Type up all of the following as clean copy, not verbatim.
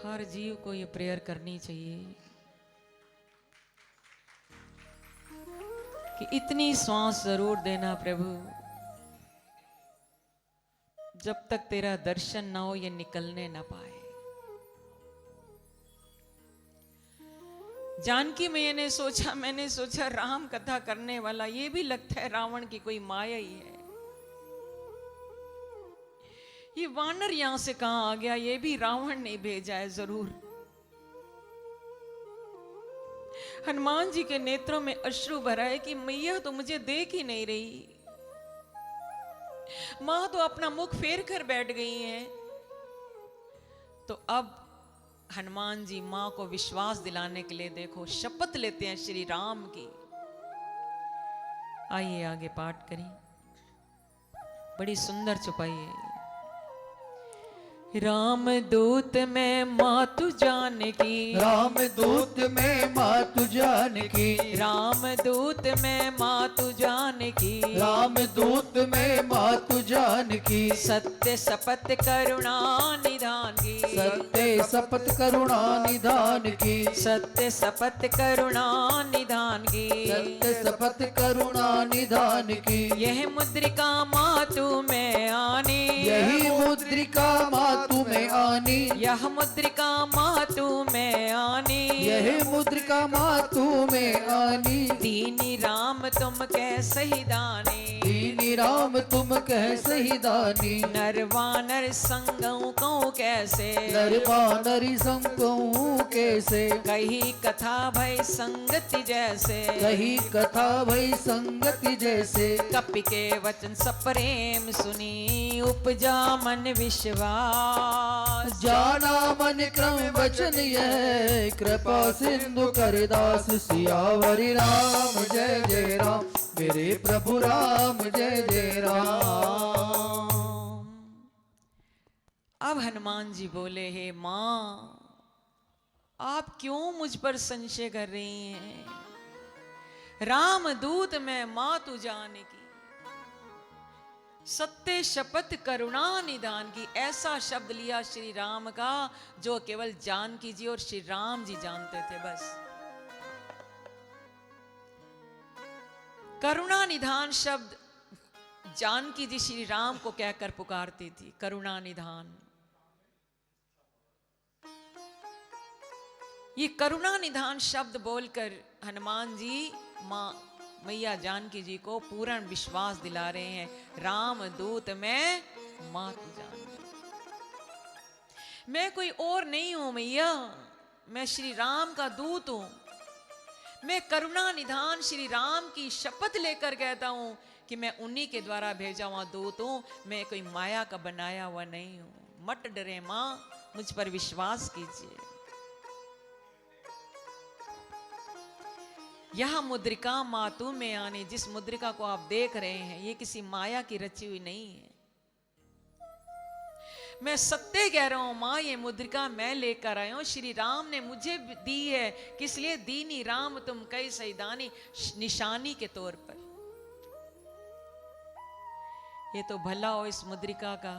हर जीव को ये प्रेयर करनी चाहिए कि इतनी श्वास जरूर देना प्रभु, जब तक तेरा दर्शन ना हो ये निकलने ना पाए। जानकी मैंने सोचा राम कथा करने वाला ये भी लगता है रावण की कोई माया ही है। ये वानर यहां से कहां आ गया, ये भी रावण ने भेजा है जरूर। हनुमान जी के नेत्रों में अश्रु भरा है कि मैया तो मुझे देख ही नहीं रही, मां तो अपना मुख फेर कर बैठ गई हैं। तो अब हनुमान जी मां को विश्वास दिलाने के लिए देखो शपथ लेते हैं श्री राम की। आइए आगे पाठ करें, बड़ी सुंदर चौपाई है। राम दूत में मातु जानकी, राम दूत में मातु जानकी, राम दूत में मातु जानकी, राम दूत में मातु जानकी, सत्य शपथ करुणा निधान की, सत्य शपथ करुणा निधान की, सत्य शपथ करुणा निधान की, सत्य शपथ करुणा निधान की। यह मुद्रिका मातु में आनी, यही मुद्रिका मातु में आनी, यह मुद्रिका मातु में आनी, यही मुद्रिका मातु में आनी। दीनी राम तुम कैसे ही दानी, दीनी राम तुम कैसे ही दानी, नरवानर संगों को कैसे, नरवानरी संगों कैसे, कही कथा भय संगति जैसे, कही कथा भई संगति जैसे। कपि के वचन सप्रेम सुनी, उपजा मन विश्वास, जाना मन क्रम वचन यह, कृपा सिंधु करदास सियावरी राम जय जय राम, मेरे प्रभु राम जय जय राम। अब हनुमान जी बोले, हे मां आप क्यों मुझ पर संशय कर रही हैं? राम दूत में मातु जानकी, सत्य शपथ करुणा निदान की। ऐसा शब्द लिया श्री राम का जो केवल जानकी जी और श्री राम जी जानते थे। बस करुणा निधान शब्द जानकी जी श्री राम को कहकर पुकारती थी, करुणा निधान। ये करुणा निधान शब्द बोलकर हनुमान जी मां मैया जानकी जी को पूर्ण विश्वास दिला रहे हैं, राम दूत में मातु जानकी, मैं कोई और नहीं हूं मैया, मैं श्री राम का दूत हूं। मैं करुणा निधान श्री राम की शपथ लेकर कहता हूं कि मैं उन्हीं के द्वारा भेजा हुआ दूत हूं, मैं कोई माया का बनाया हुआ नहीं हूं। मत डरे मां, मुझ पर विश्वास कीजिए। यह मुद्रिका मातु में आने, जिस मुद्रिका को आप देख रहे हैं ये किसी माया की रची हुई नहीं है। मैं सत्य कह रहा हूं मां, ये मुद्रिका मैं लेकर आया हूं, श्री राम ने मुझे दी है। किस लिए? दीनी राम तुम कई सैदानी, निशानी के तौर पर। ये तो भला हो इस मुद्रिका का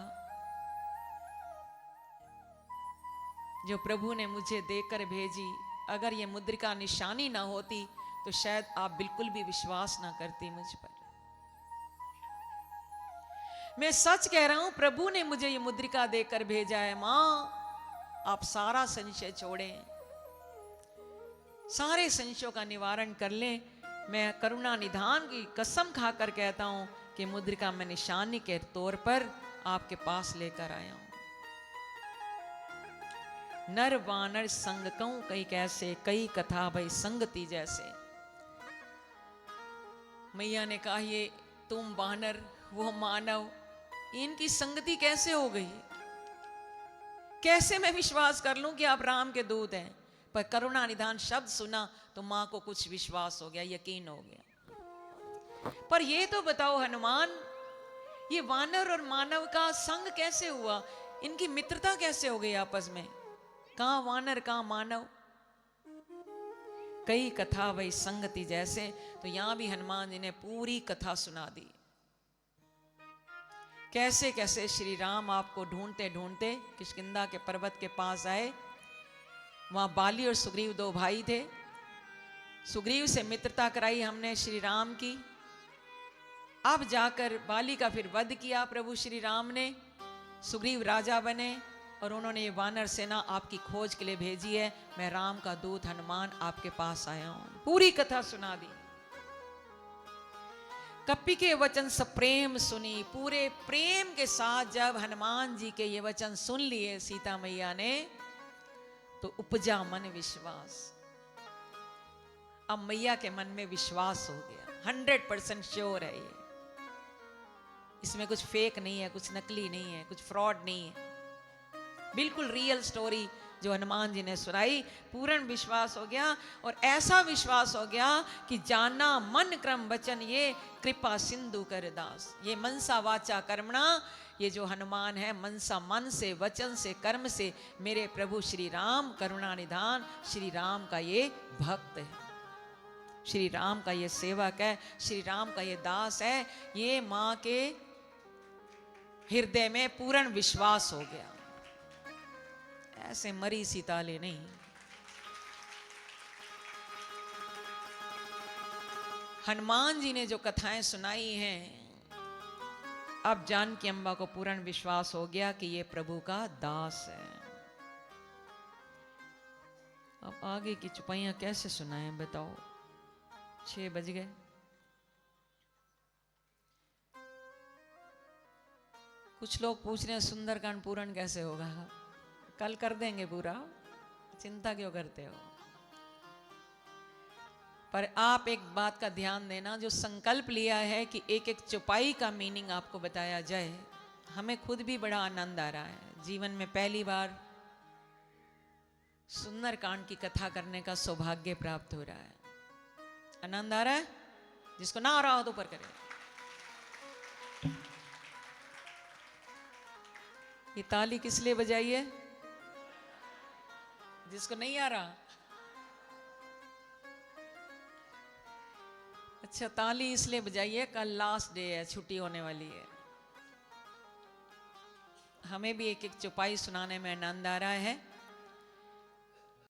जो प्रभु ने मुझे देकर भेजी। अगर ये मुद्रिका निशानी ना होती तो शायद आप बिल्कुल भी विश्वास ना करती मुझ पर। मैं सच कह रहा हूं, प्रभु ने मुझे ये मुद्रिका देकर भेजा है। मां आप सारा संशय छोड़ें, सारे संशयों का निवारण कर लें। मैं करुणा निधान की कसम खाकर कहता हूं कि मुद्रिका मैं निशानी के तौर पर आपके पास लेकर आया हूं। नर वानर संग कहूं कई कैसे, कई कथा भई संगति जैसे। मैया ने कहा ये तुम वानर वो मानव, इनकी संगति कैसे हो गई? कैसे मैं विश्वास कर लूं कि आप राम के दूत हैं? पर करुणा निधान शब्द सुना तो मां को कुछ विश्वास हो गया, यकीन हो गया। पर ये तो बताओ हनुमान, ये वानर और मानव का संग कैसे हुआ? इनकी मित्रता कैसे हो गई आपस में? कहां वानर कहां मानव? कई कथा वही संगति जैसे। तो यहां भी हनुमान जी ने पूरी कथा सुना दी, कैसे कैसे श्री राम आपको ढूंढते ढूंढते किष्किंधा के पर्वत के पास आए वहां बाली और सुग्रीव दो भाई थे। सुग्रीव से मित्रता कराई हमने श्री राम की। अब जाकर बाली का फिर वध किया प्रभु श्री राम ने। सुग्रीव राजा बने और उन्होंने ये वानर सेना आपकी खोज के लिए भेजी है। मैं राम का दूत हनुमान आपके पास आया हूं। पूरी कथा सुना दी। कपि के वचन सप्रेम सुनी। पूरे प्रेम के साथ जब हनुमान जी के ये वचन सुन लिए सीता मैया ने, तो उपजा मन विश्वास। अब मैया के मन में विश्वास हो गया। 100% श्योर है ये, इसमें कुछ फेक नहीं है, कुछ नकली नहीं है, कुछ फ्रॉड नहीं है, बिल्कुल रियल स्टोरी जो हनुमान जी ने सुनाई। पूर्ण विश्वास हो गया। और ऐसा विश्वास हो गया कि जाना मन क्रम वचन ये कृपा सिंधु कर दास। ये मनसा वाचा कर्मणा, ये जो हनुमान है मनसा मन से, वचन से, कर्म से मेरे प्रभु श्री राम करुणा निधान श्री राम का ये भक्त है, श्री राम का ये सेवक है, श्री राम का ये दास है। ये मां के हृदय में पूर्ण विश्वास हो गया। ऐसे मरी सीताले नहीं। हनुमान जी ने जो कथाएं सुनाई हैं, अब जानकी अम्बा को पूर्ण विश्वास हो गया कि ये प्रभु का दास है। अब आगे की चुपाइयां कैसे सुनाएं बताओ? 6 बज गए। कुछ लोग पूछ रहे हैं सुंदरकांड पूर्ण कैसे होगा? कल कर देंगे पूरा, चिंता क्यों करते हो? पर आप एक बात का ध्यान देना, जो संकल्प लिया है कि एक एक चौपाई का मीनिंग आपको बताया जाए, हमें खुद भी बड़ा आनंद आ रहा है। जीवन में पहली बार सुंदरकांड की कथा करने का सौभाग्य प्राप्त हो रहा है। आनंद आ रहा है? जिसको ना आ रहा हो तो ऊपर करे। ये ताली किस लिए बजाई है? जिसको नहीं आ रहा। अच्छा, ताली इसलिए बजाइए, कल लास्ट डे है, छुट्टी होने वाली है। हमें भी एक एक चौपाई सुनाने में आनंद आ रहा है।